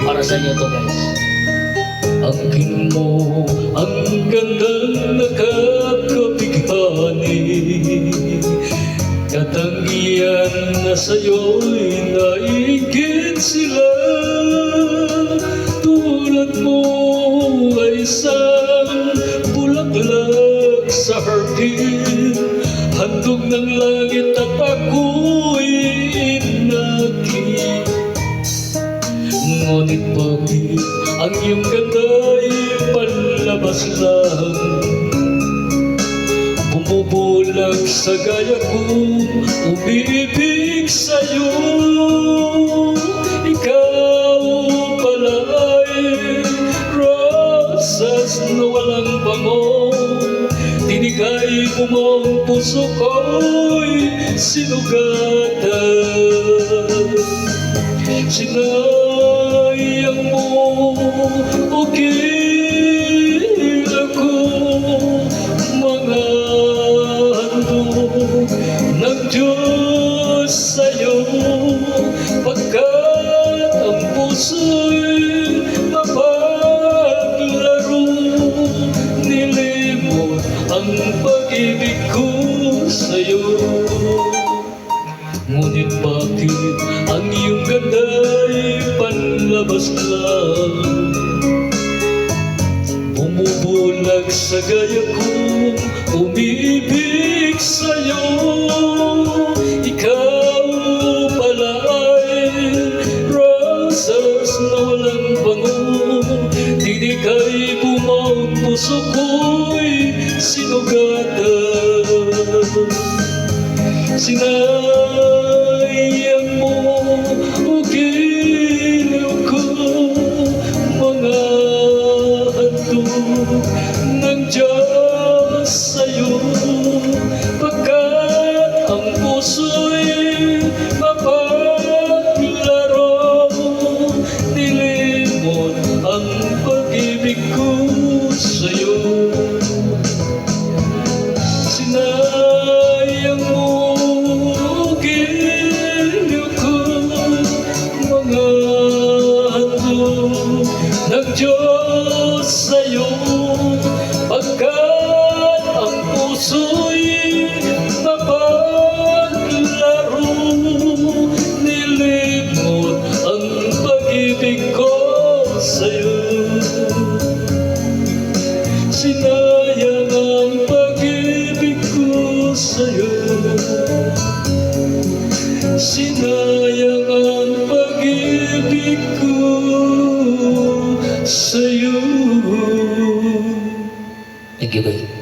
Para sa inyo to, guys. Ang king mo, ang gandang nakakabighani, katangian na sa'yo'y naigit sila. Tulad mo ay isang bulaklak sa hardin, handog ng langit at ako'y inakit. Ngunit bakit ang iyong ganda'y panlabas lang, bumubulag sa gaya kong umibig sa'yo. Ikaw pala ay rosas na walang bango, tinigay mo ang puso ko'y sinugatan. Sinayang mo o gila ko, mga handog ng Diyos sa'yo, pagkat ang puso'y mapaglaro. Nilimot ang pag-ibig ko sa'yo. Ngunit bakit ang iyong ganda'y panlabas lang, bumubulag sa gaya kong umibig sa'yo. Ikaw pala ay rosas na walang bango, tinigay mo ang puso ko'y sinugatan. Sinayang mo o giliw ko, mga handog ng Diyos sa'yo, pagkat ang puso'y mapaglaro. Nilimot ang pag-ibig ko sa'yo. Sinayang mo ng Diyos sa'yo, pagkat ang puso'y mapaglaro. Nilimot ang pag-ibig ko sa'yo. Sinayang ang pag-ibig ko sa'yo. Sinayang ang pag-ibig ko sa'yo. Thank you, guys.